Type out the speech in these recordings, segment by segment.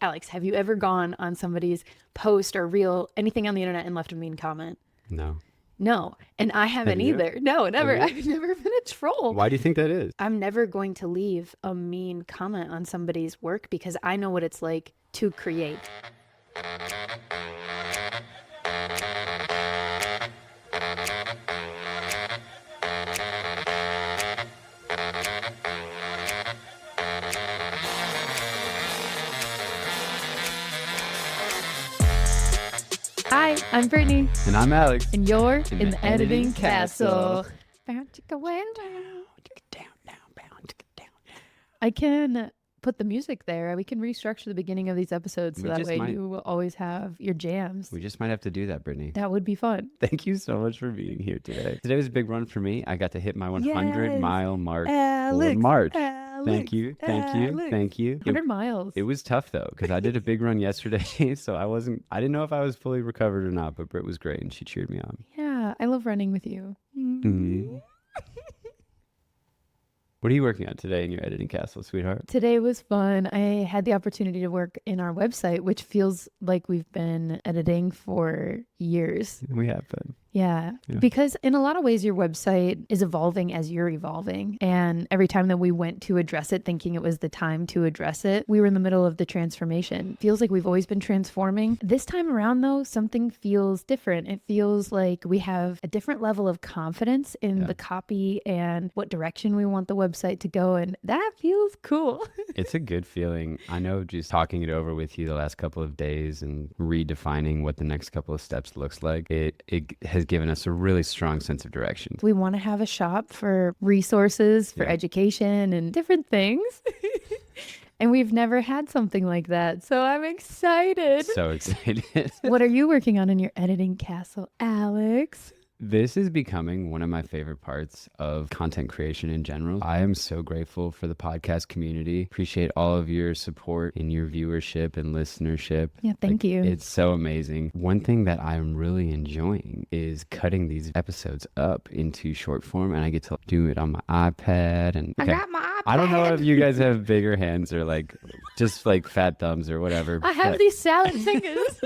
Alex, have you ever gone on somebody's post or reel, anything on the internet, and left a mean comment? No. No. And I haven't either. No, never. I've never been a troll. Why do you think that is? I'm never going to leave a mean comment on somebody's work because I know what it's like to create. Hi, I'm Brittany. And I'm Alex. And you're in the editing castle. I can put the music there. We can restructure the beginning of these episodes so that way you will always have your jams. We just might have to do that, Brittany. That would be fun. Thank you so much for being here today. Today was a big run for me. I got to hit my 100-mile mark for March. Thank you. 100 miles. It was tough though, because I did a big run yesterday, so I didn't know if I was fully recovered or not, but Britt was great and she cheered me on. Yeah, I love running with you. Mm-hmm. What are you working on today in your editing castle, sweetheart? Today was fun. I had the opportunity to work in our website, which feels like we've been editing for years. We have been. Yeah, because in a lot of ways, your website is evolving as you're evolving. And every time that we went to address it, thinking it was the time to address it, we were in the middle of the transformation. Feels like we've always been transforming. This time around, though, something feels different. It feels like we have a different level of confidence in the copy and what direction we want the website to go. And that feels cool. It's a good feeling. I know just talking it over with you the last couple of days and redefining what the next couple of steps looks like, it has given us a really strong sense of direction. We want to have a shop for resources, for education and different things. And we've never had something like that. So I'm excited. So excited. What are you working on in your editing castle, Alex? This is becoming one of my favorite parts of content creation in general. I am so grateful for the podcast community. Appreciate all of your support and your viewership and listenership. Yeah, thank you. It's so amazing. One thing that I'm really enjoying is cutting these episodes up into short form, and I get to do it on my iPad. And I got my iPad. I don't know if you guys have bigger hands or just fat thumbs or whatever. I have these salad fingers.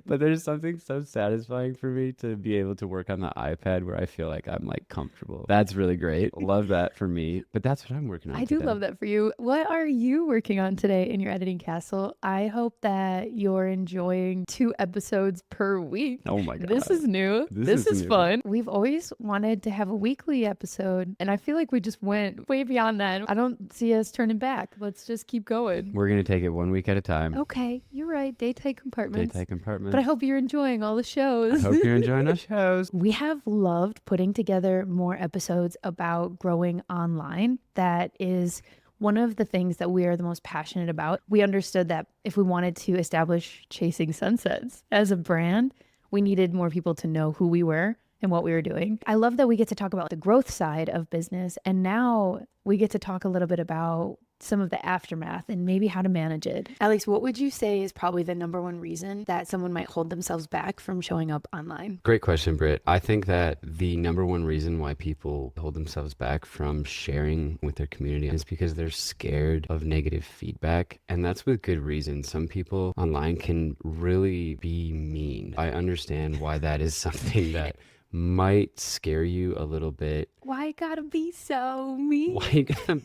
But there's something so satisfying for me to be able to work on the iPad where I feel like I'm comfortable. That's really great. Love that for me. But that's what I'm working on today. Do love that for you. What are you working on today in your editing castle? I hope that you're enjoying 2 episodes per week. Oh my God. This is new. This is new. Fun. We've always wanted to have a weekly episode, and I feel like we just went way beyond that. I don't see us turning back. Let's just keep going. We're going to take it 1 week at a time. Okay, you're right. Day-tight compartments. Compartments. But I hope you're enjoying all the shows. I hope you're enjoying our shows. We have loved putting together more episodes about growing online. That is one of the things that we are the most passionate about. We understood that if we wanted to establish Chasing Sunsets as a brand, we needed more people to know who we were and what we were doing. I love that we get to talk about the growth side of business. And now we get to talk a little bit about some of the aftermath and maybe how to manage it. Alex, what would you say is probably the number one reason that someone might hold themselves back from showing up online? Great question, Britt. I think that the number one reason why people hold themselves back from sharing with their community is because they're scared of negative feedback. And that's with good reason. Some people online can really be mean. I understand why that is something that might scare you a little bit. Why gotta be so mean?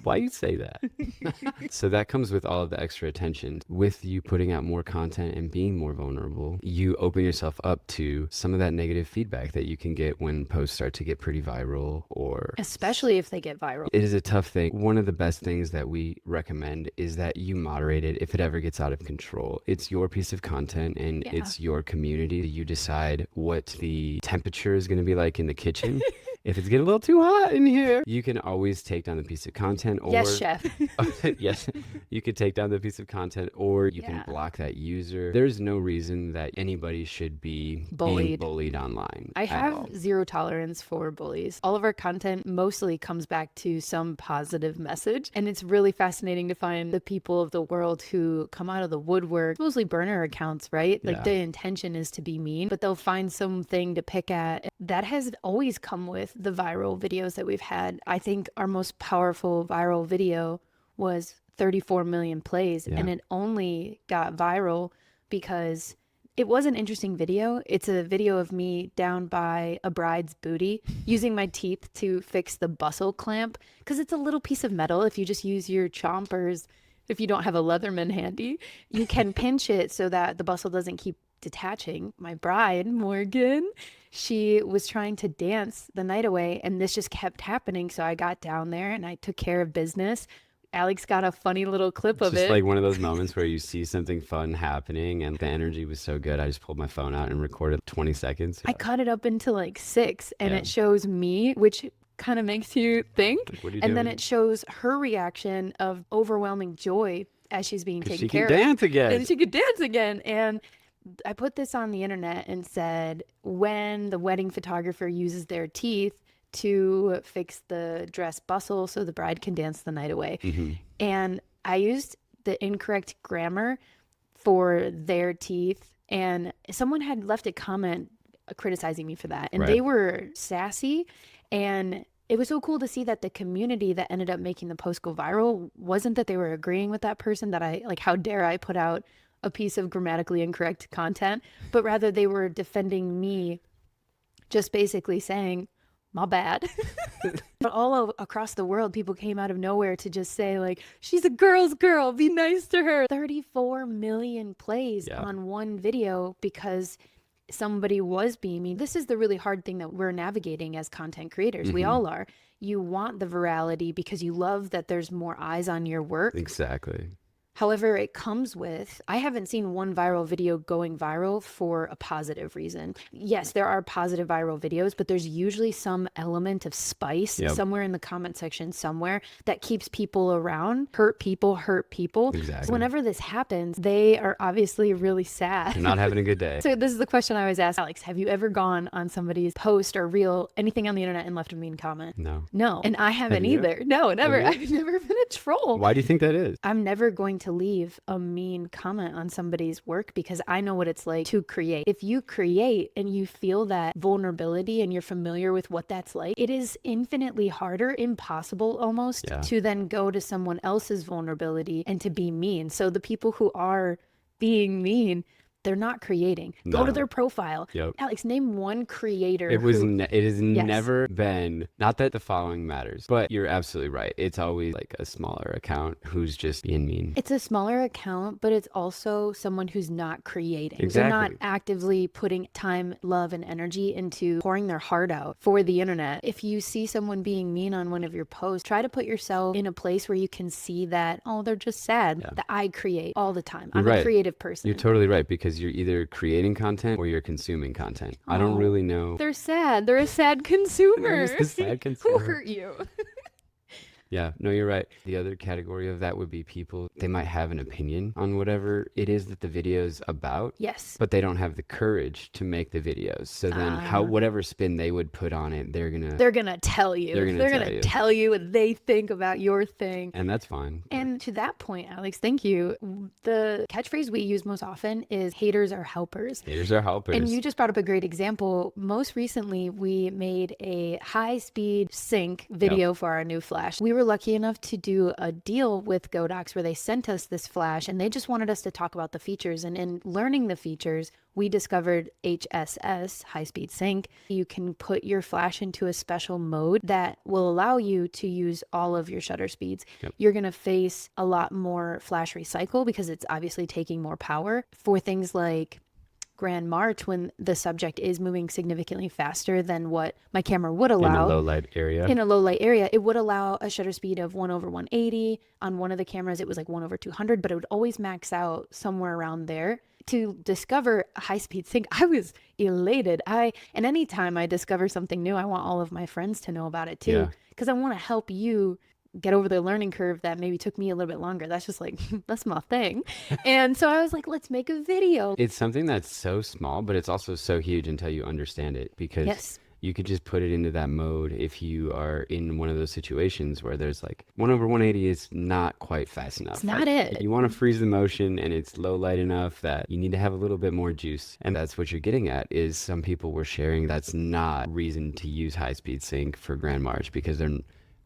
Why you say that? So that comes with all of the extra attention. With you putting out more content and being more vulnerable, you open yourself up to some of that negative feedback that you can get when posts start to get pretty viral, or especially if they get viral. It is a tough thing. One of the best things that we recommend is that you moderate it if it ever gets out of control. It's your piece of content and it's your community. You decide what the temperature is going to be like in the kitchen. If it's getting a little too hot in here, you can always take down the piece of content. Or, yes, chef. Yes, you could take down the piece of content, or you can block that user. There's no reason that anybody should be being bullied online. I have zero tolerance for bullies. All of our content mostly comes back to some positive message. And it's really fascinating to find the people of the world who come out of the woodwork, mostly burner accounts, right? Like the intention is to be mean, but they'll find something to pick at. That has always come with the viral videos that we've had. I think our most powerful viral video was 34 million plays, Yeah. and it only got viral because it was an interesting video. It's a video of me down by a bride's booty using my teeth to fix the bustle clamp, because it's a little piece of metal. If you just use your chompers, if you don't have a Leatherman handy, you can pinch it so that the bustle doesn't keep detaching. My bride, Morgan, she was trying to dance the night away, and this just kept happening. So I got down there and I took care of business. Alex got a funny little clip It's of just it. like one of those moments where you see something fun happening and the energy was so good. I just pulled my phone out and recorded 20 seconds. I cut it up into like 6, and Yeah. it shows me, which kind of makes you think. Like, what are you And then doing? it shows her reaction of overwhelming joy as she's being 'Cause taken she can care of. dance again. And she could dance again. And I put this on the internet and said, when the wedding photographer uses their teeth to fix the dress bustle so the bride can dance the night away. And I used the incorrect grammar for their teeth, and someone had left a comment criticizing me for that, and they were sassy. And it was so cool to see that the community that ended up making the post go viral wasn't that they were agreeing with that person, that I like, how dare I put out a piece of grammatically incorrect content, but rather they were defending me, just basically saying, my bad. But all across the world, people came out of nowhere to just say, like, she's a girl's girl, be nice to her. 34 million plays on one video because somebody was being mean. This is the really hard thing that we're navigating as content creators. We all are. You want the virality because you love that there's more eyes on your work. Exactly. However, it comes with, I haven't seen one viral video going viral for a positive reason. Yes, there are positive viral videos, but there's usually some element of spice somewhere in the comment section somewhere that keeps people around. Hurt people hurt people. Exactly. So whenever this happens, they are obviously really sad. They're not having a good day. So this is the question I always ask. Alex, have you ever gone on somebody's post or reel, anything on the internet, and left a mean comment? No. No. And I haven't Have you? either. No, never. Have you? I've never been a troll. Why do you think that is? I'm never going to leave a mean comment on somebody's work because I know what it's like to create. If you create and you feel that vulnerability and you're familiar with what that's like, it is infinitely harder, impossible almost, to then go to someone else's vulnerability and to be mean. So the people who are being mean, they're not creating. Go to their profile. Alex, name one creator. It has never been, not that the following matters, but you're absolutely right. It's always like a smaller account who's just being mean. It's a smaller account, but it's also someone who's not creating. Exactly. They're not actively putting time, love, and energy into pouring their heart out for the internet. If you see someone being mean on one of your posts, try to put yourself in a place where you can see that, oh, they're just sad, that I create all the time. I'm a creative person. You're totally right, because you're either creating content or you're consuming content. I don't really know. They're sad. They're a sad consumer. They're just a sad consumer. Who hurt you? Yeah, no, you're right. The other category of that would be people, they might have an opinion on whatever it is that the video's about. Yes. But they don't have the courage to make the videos. So then whatever spin they would put on it, they're going to tell you. They're going to tell you what they think about your thing. And that's fine. And to that point, Alex, thank you. The catchphrase we use most often is haters are helpers. Haters are helpers. And you just brought up a great example. Most recently, we made a high-speed sync video for our new flash. We were lucky enough to do a deal with Godox where they sent us this flash and they just wanted us to talk about the features. And in learning the features, we discovered HSS, high-speed sync. You can put your flash into a special mode that will allow you to use all of your shutter speeds. You're going to face a lot more flash recycle because it's obviously taking more power for things like Grand March, when the subject is moving significantly faster than what my camera would allow. In a low light area. In a low light area, it would allow a shutter speed of 1/180. On one of the cameras, it was like 1/200, but it would always max out somewhere around there. To discover a high-speed sync, I was elated. And anytime I discover something new, I want all of my friends to know about it too, because I want to help you get over the learning curve that maybe took me a little bit longer. That's just like, that's my thing. And so I was like, let's make a video. It's something that's so small, but it's also so huge until you understand it, because you could just put it into that mode if you are in one of those situations where there's like 1/180 is not quite fast enough. It's not it. You want to freeze the motion and it's low light enough that you need to have a little bit more juice. And that's what you're getting at, is some people were sharing that's not reason to use high speed sync for Grand March because they're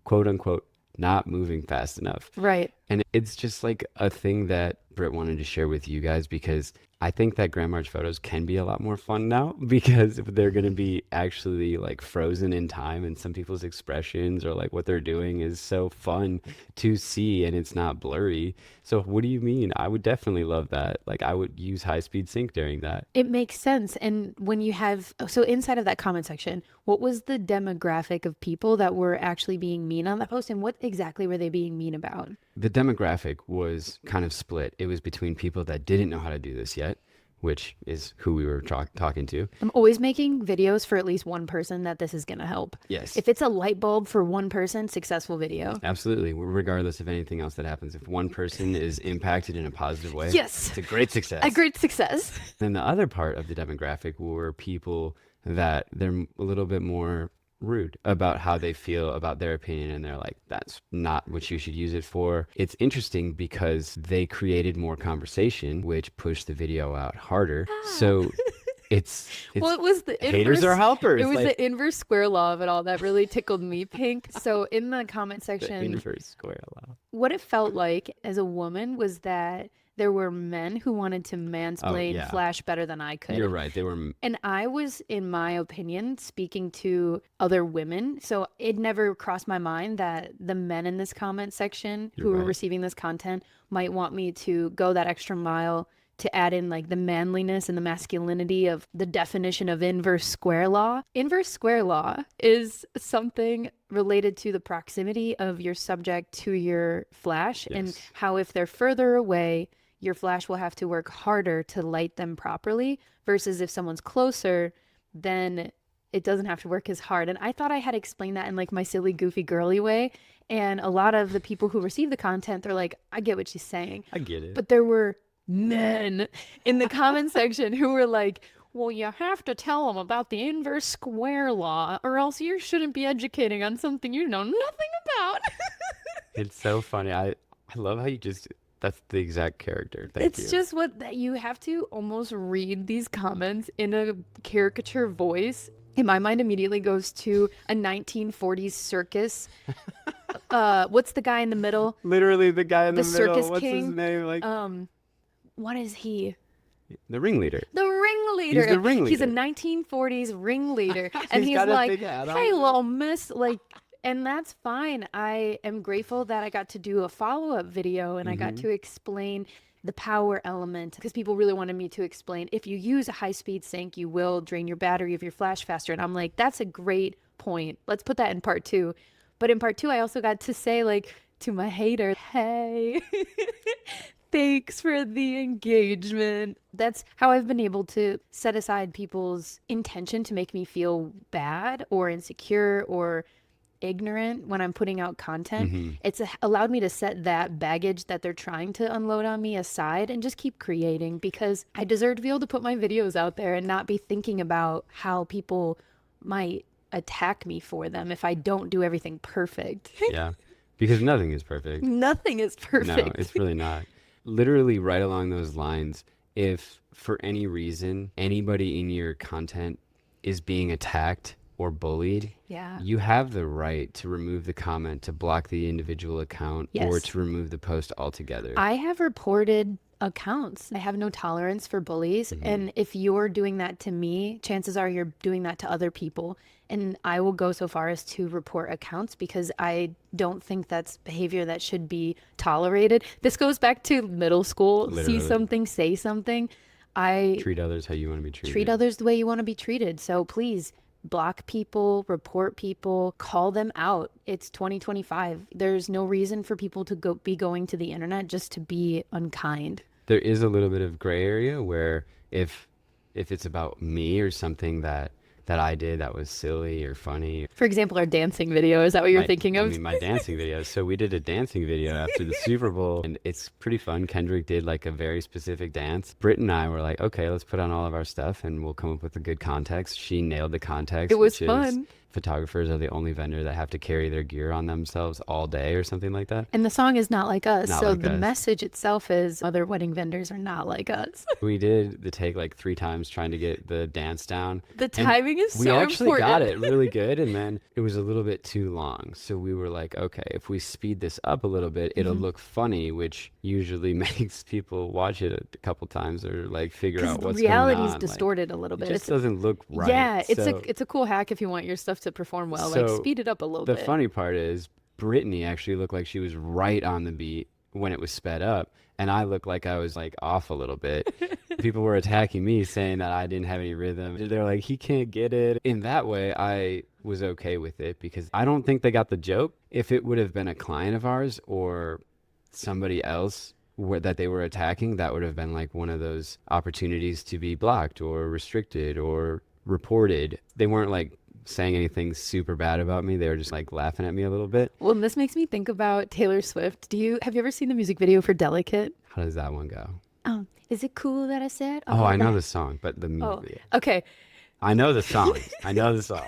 quote unquote not moving fast enough. Right. And it's just like a thing that Britt wanted to share with you guys because I think that Grand March photos can be a lot more fun now because they're going to be actually like frozen in time, and some people's expressions or like what they're doing is so fun to see and it's not blurry. So what do you mean? I would definitely love that. Like I would use high speed sync during that. It makes sense. And when you have, so inside of that comment section, what was the demographic of people that were actually being mean on that post, and what exactly were they being mean about? The demographic was kind of split. It was between people that didn't know how to do this yet, which is who we were talking to. I'm always making videos for at least one person that this is going to help. Yes. If it's a light bulb for one person, successful video. Absolutely. Regardless of anything else that happens, if one person is impacted in a positive way, Yes. it's a great success. A great success. Then the other part of the demographic were people that they're a little bit more rude about how they feel about their opinion, and they're like, that's not what you should use it for. It's interesting because they created more conversation, which pushed the video out harder. So it's Well, it was the haters are helpers. It was like, the inverse square law of it all that really tickled me pink. So in the comment the section, inverse square law. what it felt like as a woman was that there were men who wanted to mansplain yeah. Flash better than I could. You're right. They were. And I was, in my opinion, speaking to other women. So it never crossed my mind that the men in this comment section who were right. receiving this content might want me to go that extra mile to add in like the manliness and the masculinity of the definition of inverse square law. Inverse square law is something related to the proximity of your subject to your flash, Yes. and how if they're further away, your flash will have to work harder to light them properly, versus if someone's closer, then it doesn't have to work as hard. And I thought I had explained that in like my silly, goofy, girly way. And a lot of the people who receive the content, they're like, I get what she's saying. I get it. But there were men in the comment section who were like, well, you have to tell them about the inverse square law, or else you shouldn't be educating on something you know nothing about. It's so funny. I love how you just, that's the exact character. Thank you. It's just what that you have to almost read these comments in a caricature voice. And my mind immediately goes to a 1940s circus. What's the guy in the middle? Literally the guy in the, The middle. circus What's king. his name? Like What is he? the ringleader. The ringleader. He's the ringleader. He's a 1940s ringleader. And He's he's got a like, big hat on. hey, little miss. Like, and that's fine. I am grateful that I got to do a follow-up video and I got to explain the power element, because people really wanted me to explain, if you use a high-speed sync, you will drain your battery of your flash faster. And I'm like, that's a great point. Let's put that in part 2. But in part 2, I also got to say, like, to my hater, hey, thanks for the engagement. That's how I've been able to set aside people's intention to make me feel bad or insecure or ignorant when I'm putting out content. It's allowed me to set that baggage that they're trying to unload on me aside and just keep creating, because I deserve to be able to put my videos out there and not be thinking about how people might attack me for them if I don't do everything perfect. Yeah. Because nothing is perfect. Nothing is perfect. No, it's really not. Literally right along those lines, if for any reason anybody in your content is being attacked or bullied, Yeah. you have the right to remove the comment, to block the individual account, or Yes. to remove the post altogether. I have reported accounts. I have no tolerance for bullies. And if you're doing that to me, chances are you're doing that to other people. And I will go so far as to report accounts, because I don't think that's behavior that should be tolerated. This goes back to middle school. Literally. See something, say something. I Treat others how you want to be treated. treat others the way you want to be treated. So please block people, report people, call them out. It's 2025. There's no reason for people to be going to the internet just to be unkind. There is a little bit of gray area where if it's about me or something that I did that was silly or funny. For example, our dancing video. Is that what you're thinking of? I mean, my dancing video. So we did a dancing video after the Super Bowl, and it's pretty fun. Kendrick did like a very specific dance. Britt and I were like, okay, let's put on all of our stuff and we'll come up with a good context. She nailed the context. It was which is fun. photographers are the only vendor that have to carry their gear on themselves all day or something like that. And the song is Not Like Us. Not So like the us. message itself is other wedding vendors are not like us. We did the take like 3 times trying to get the dance down. The And timing is we so actually got important. it really good, and then it was a little bit too long. So we were like, okay, if we speed this up a little bit, it'll look funny, which usually makes people watch it a couple times or like figure Because out what's going reality is on. Like, distorted a little it bit. just doesn't look right. Yeah, So, it's a cool hack if you want your stuff to perform well. Like so speed it up a little the bit. funny part is Brittany actually looked like she was right on the beat when it was sped up, and I looked like I was like off a little bit. People were attacking me saying that I didn't have any rhythm. They're like, he can't get it. In that way, I was okay with it because I don't think they got the joke. If it would have been a client of ours or somebody else that they were attacking, that would have been like one of those opportunities to be blocked or restricted or reported. They weren't like saying anything super bad about me. They were just like laughing at me a little bit. Well, this makes me think about Taylor Swift. Have you ever seen the music video for Delicate? How does that one go? Is it cool that I said? Oh, I know that? the song, but the music Oh, video. okay. I know the song. I know the song.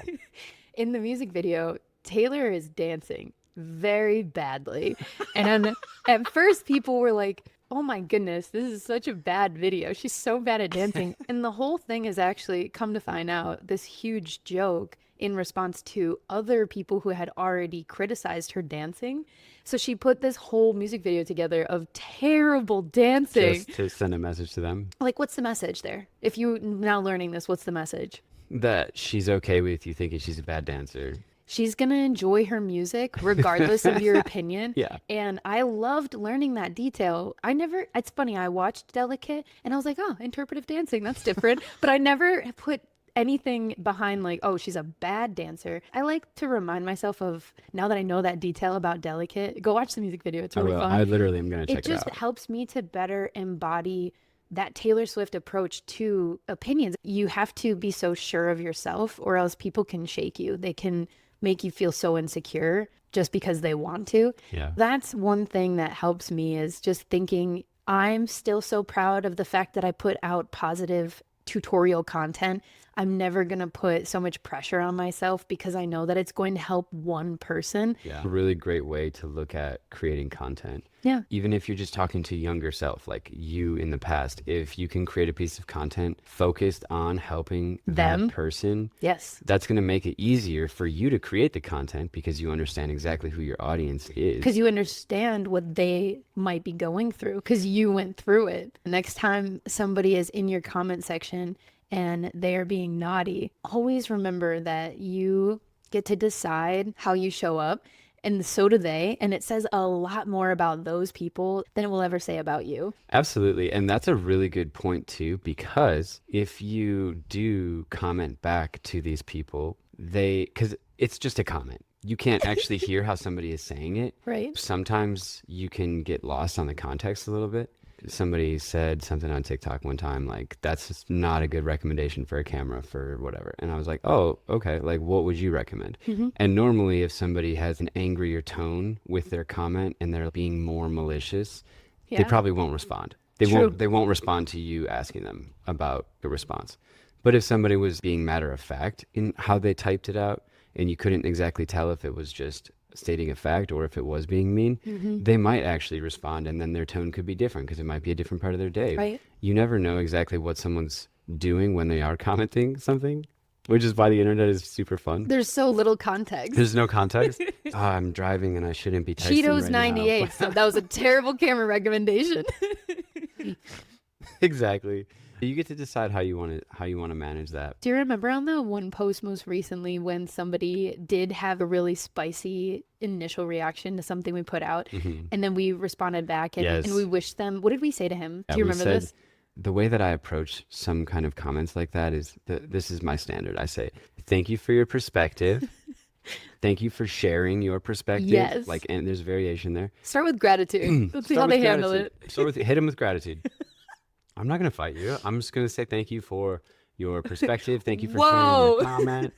In the music video, Taylor is dancing very badly. And at first, people were like, oh my goodness, this is such a bad video. She's so bad at dancing. And the whole thing is actually, come to find out, this huge joke in response to other people who had already criticized her dancing. So she put this whole music video together of terrible dancing. Just to send a message to them Like, what's the message there? If you're now learning this, what's the message? that she's okay with you thinking she's a bad dancer. She's going to enjoy her music regardless of your opinion. Yeah. And I loved learning that detail. It's funny, I watched Delicate and I was like, oh, interpretive dancing, that's different. But I never put anything behind like, oh, she's a bad dancer. I like to remind myself of, now that I know that detail about Delicate, go watch the music video. It's really fun. I literally am going to check It just it out. helps me to better embody that Taylor Swift approach to opinions. You have to be so sure of yourself or else people can shake you. They can make you feel so insecure just because they want to. Yeah. That's one thing that helps me is just thinking I'm still so proud of the fact that I put out positive tutorial content. I'm never going to put so much pressure on myself because I know that it's going to help one person. Yeah. A really great way to look at creating content. Yeah. Even if you're just talking to younger self, like you in the past, if you can create a piece of content focused on helping Them. that person, Yes. that's going to make it easier for you to create the content because you understand exactly who your audience is. Because you understand what they might be going through because you went through it. Next time somebody is in your comment section and they are being naughty, always remember that you get to decide how you show up, and so do they. And it says a lot more about those people than it will ever say about you. Absolutely. And that's a really good point too, because if you do comment back to these people, because it's just a comment. You can't actually hear how somebody is saying it. Right. Sometimes you can get lost on the context a little bit. Somebody said something on TikTok one time, like, that's just not a good recommendation for a camera for whatever. And I was like, oh, okay. Like, what would you recommend? And normally if somebody has an angrier tone with their comment and they're being more malicious, they probably won't respond. They won't respond to you asking them about the response. But if somebody was being matter of fact in how they typed it out and you couldn't exactly tell if it was just stating a fact or if it was being mean, they might actually respond, and then their tone could be different because it might be a different part of their day. Right. You never know exactly what someone's doing when they are commenting something, which is why the internet is super fun. There's so little context. There's no context. I'm driving and I shouldn't be texting Cheetos right 98. now. So that was a terrible camera recommendation. Exactly. You get to decide how you want to manage that. Do you remember on the one post most recently when somebody did have a really spicy initial reaction to something we put out, and then we responded back and, Yes. and we wished them, what did we say to him? Yeah, Do you we remember said, this? the way that I approach some kind of comments like that is this is my standard. I say, thank you for your perspective. Thank you for sharing your perspective. Yes. Like, and there's variation there. Start with gratitude. Let's see how Start they with handle gratitude. it. Start with hit them with gratitude. I'm not going to fight you. I'm just going to say thank you for your perspective. Thank you for sharing Whoa. your comment.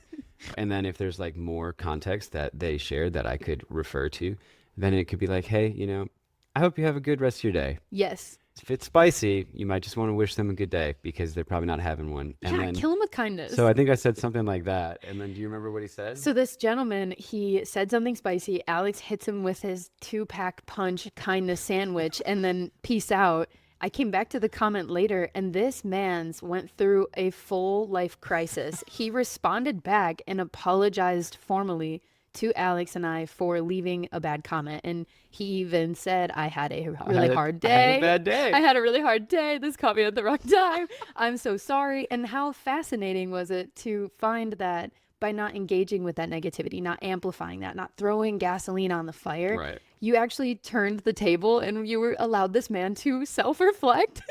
And then if there's like more context that they shared that I could refer to, then it could be like, hey, I hope you have a good rest of your day. Yes. If it's spicy, you might just want to wish them a good day because they're probably not having one. And Yeah, then, kill him with kindness. so I think I said something like that. And then do you remember what he said? So this gentleman, he said something spicy. Alex hits him with his 2-pack punch kindness sandwich and then peace out. I came back to the comment later, and this man's went through a full life crisis. He responded back and apologized formally to Alex and I for leaving a bad comment. And he even said, I had a really hard day. I had a bad day. I had a really hard day. This caught me at the wrong time. I'm so sorry. And how fascinating was it to find that by not engaging with that negativity, not amplifying that, not throwing gasoline on the fire, Right. you actually turned the table and you were allowed this man to self-reflect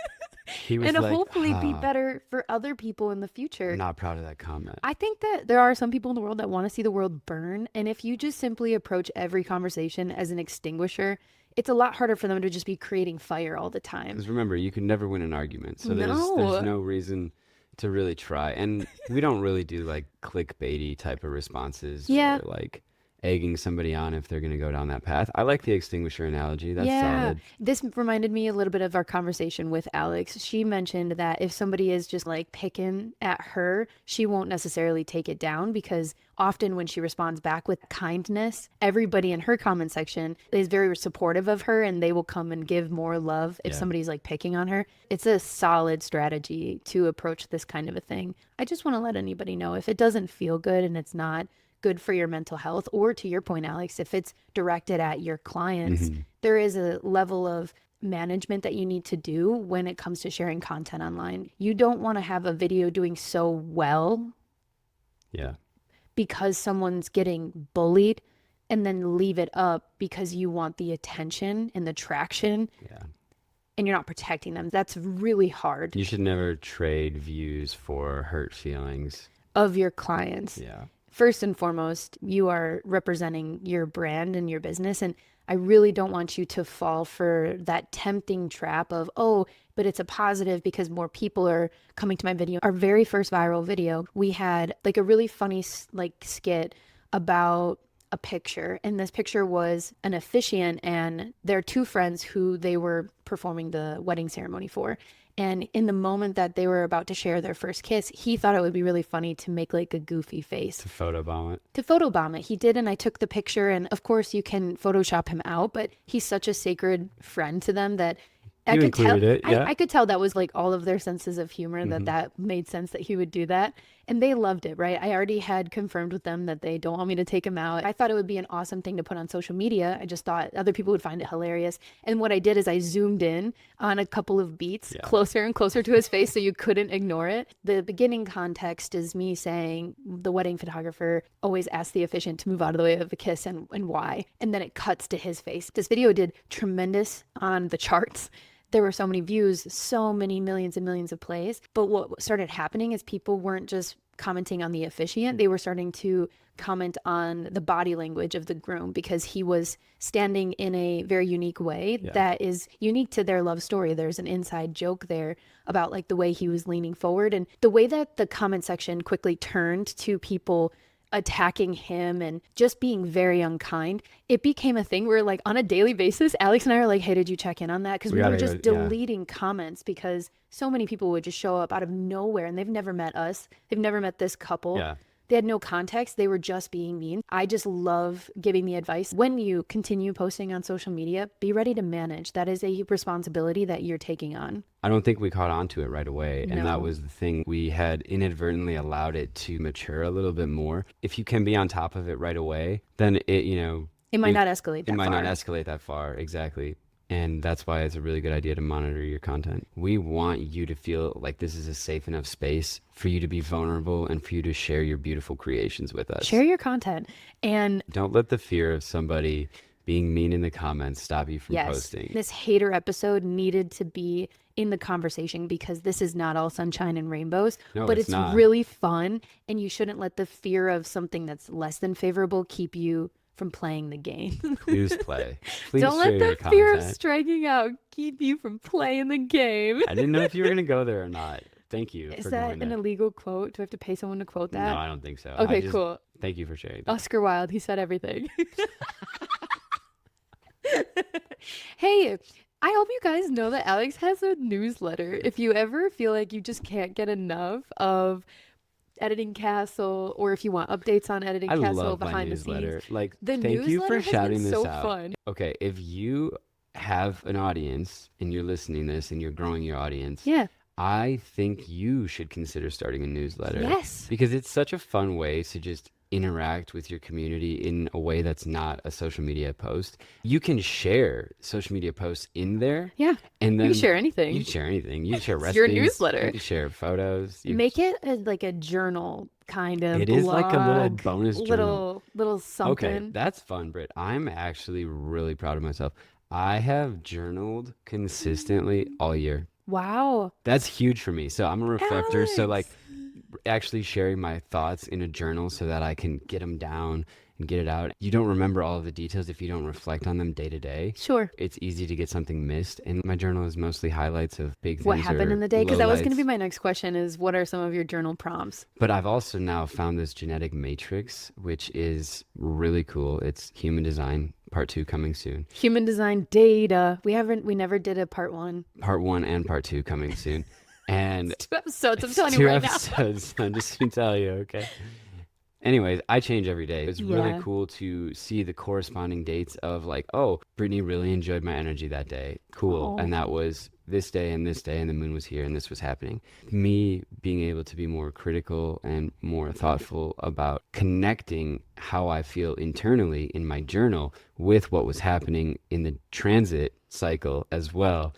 He was and like, hopefully be better for other people in the future. I'm not proud of that comment. I think that there are some people in the world that want to see the world burn. And if you just simply approach every conversation as an extinguisher, it's a lot harder for them to just be creating fire all the time. Because remember, you can never win an argument. So there's no reason to really try. And we don't really do like clickbaity type of responses. Yeah. Or like egging somebody on if they're going to go down that path. I like the extinguisher analogy. That's solid. This reminded me a little bit of our conversation with Alex. She mentioned that if somebody is just like picking at her, she won't necessarily take it down because often when she responds back with kindness, everybody in her comment section is very supportive of her and they will come and give more love if somebody's like picking on her. It's a solid strategy to approach this kind of a thing. I just want to let anybody know if it doesn't feel good and it's not good for your mental health, or to your point, Alex, if it's directed at your clients, there is a level of management that you need to do when it comes to sharing content online. You don't want to have a video doing so well because someone's getting bullied and then leave it up because you want the attention and the traction and you're not protecting them. That's really hard. You should never trade views for hurt feelings of your clients. Yeah. First and foremost, you are representing your brand and your business. And I really don't want you to fall for that tempting trap of, oh, but it's a positive because more people are coming to my video. Our very first viral video, we had like a really funny like skit about a picture. And this picture was an officiant and their 2 friends who they were performing the wedding ceremony for. And in the moment that they were about to share their first kiss, he thought it would be really funny to make like a goofy face. To photobomb it. To photobomb it. He did, and I took the picture. And of course, you can Photoshop him out, but he's such a sacred friend to them that I could tell. I could tell that was like all of their senses of humor, that made sense that he would do that. And they loved it, right? I already had confirmed with them that they don't want me to take him out. I thought it would be an awesome thing to put on social media. I just thought other people would find it hilarious. And what I did is I zoomed in on a couple of beats closer and closer to his face so you couldn't ignore it. The beginning context is me saying the wedding photographer always asked the officiant to move out of the way of a kiss and why. And then it cuts to his face. This video did tremendous on the charts. There were so many views, so many millions and millions of plays. But what started happening is people weren't just commenting on the officiant. They were starting to comment on the body language of the groom because he was standing in a very unique way that is unique to their love story. There's an inside joke there about like the way he was leaning forward and the way that the comment section quickly turned to people attacking him and just being very unkind. It became a thing where like on a daily basis, Alex and I are like, hey, did you check in on that? Because we were just deleting comments because so many people would just show up out of nowhere and they've never met us. They've never met this couple. Yeah. They had no context. They were just being mean. I just love giving the advice. When you continue posting on social media, be ready to manage. That is a responsibility that you're taking on. I don't think we caught on to it right away. No. And that was the thing. We had inadvertently allowed it to mature a little bit more. If you can be on top of it right away, then it might not escalate that far. It might not escalate that far. Exactly. And that's why it's a really good idea to monitor your content. We want you to feel like this is a safe enough space for you to be vulnerable and for you to share your beautiful creations with us. Share your content. And don't let the fear of somebody being mean in the comments stop you from posting. This hater episode needed to be in the conversation because this is not all sunshine and rainbows, but it's not. Really fun. And you shouldn't let the fear of something that's less than favorable keep you from playing the game. Please play. Please don't let the fear of striking out keep you from playing the game. I didn't know if you were going to go there or not. Thank you. Is that an illegal quote? Do I have to pay someone to quote that? No, I don't think so. Okay, cool. Thank you for sharing that. Oscar Wilde, he said everything. Hey, I hope you guys know that Alex has a newsletter. If you ever feel like you just can't get enough of Editing Castle, or if you want updates on Editing I Castle love my behind the scenes, newsletter. Like, the thank you newsletter for has been shouting this so out. fun. Okay, if you have an audience and you're listening to this and you're growing your audience, Yeah. I think you should consider starting a newsletter. Yes. Because it's such a fun way to just interact with your community in a way that's not a social media post. You can share social media posts in there. Yeah. And then You can share anything. you can share anything. You can share It's your recipes. newsletter. You can share photos. Make it like a journal kind of It blog. is like a little bonus journal. Little something. Okay, that's fun, Britt. I'm actually really proud of myself. I have journaled consistently all year. Wow. That's huge for me. So I'm a reflector. So like Alex. actually sharing my thoughts in a journal so that I can get them down and get it out. You don't remember all of the details if you don't reflect on them day to day. Sure. It's easy to get something missed. And my journal is mostly highlights of big things. What happened or in the day? Because that was going to be lowlights. my next question is what are some of your journal prompts? But I've also now found this genetic matrix, which is really cool. It's human design, part 2 coming soon. Human design data. We never did a part 1. Part 1 and part 2 coming soon. And 2 episodes. I'm it's telling 2 you right episodes. I'm just going to tell you, okay? Anyways, I change every day. It's really Yeah. cool to see the corresponding dates of like, oh, Brittany really enjoyed my energy that day. Cool. Oh. And that was this day, and the moon was here, and this was happening. Me being able to be more critical and more thoughtful about connecting how I feel internally in my journal with what was happening in the transit cycle as well.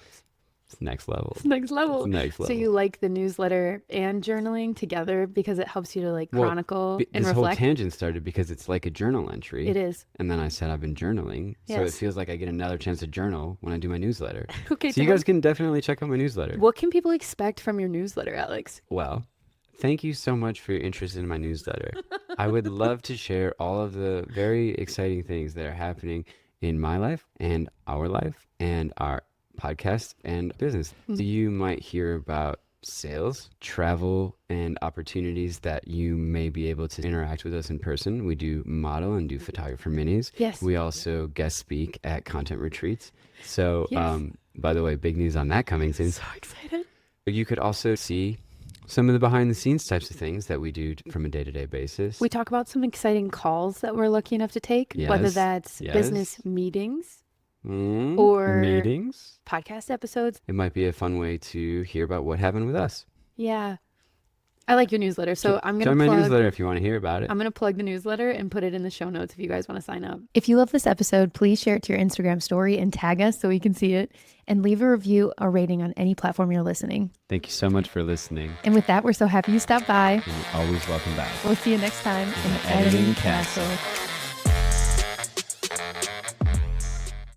It's next level. It's next level. It's next So level. you like the newsletter and journaling together because it helps you to like Well, chronicle and this whole reflect? tangent started because it's like a journal entry. It is. And then I said I've been journaling. So it Yes. feels like I get another chance to journal when I do my newsletter. Okay, So you guys can definitely check out my newsletter. what can people expect from your newsletter, Alex? Well, thank you so much for your interest in my newsletter. I would love to share all of the very exciting things that are happening in my life and our life and our podcast and business. So you might hear about sales, travel, and opportunities that you may be able to interact with us in person. We do model and do photographer minis. Yes. We also guest speak at content retreats. So, Yes. by the way, big news on that coming soon. So excited. You could also see some of the behind the scenes types of things that we do from a day-to-day basis. We talk about some exciting calls that we're lucky enough to take, whether Yes, that's yes. business meetings, or meetings. podcast episodes. It might be a fun way to hear about what happened with us. Yeah. I like your newsletter. So I'm going Join to my plug newsletter if you want to hear about it. I'm going to plug the newsletter and put it in the show notes if you guys want to sign up. If you love this episode, please share it to your Instagram story and tag us so we can see it, and leave a review or rating on any platform you're listening. Thank you so much for listening. And with that, we're so happy you stopped by. And you're always welcome back. We'll see you next time in the Editing Editing Castle. Castle.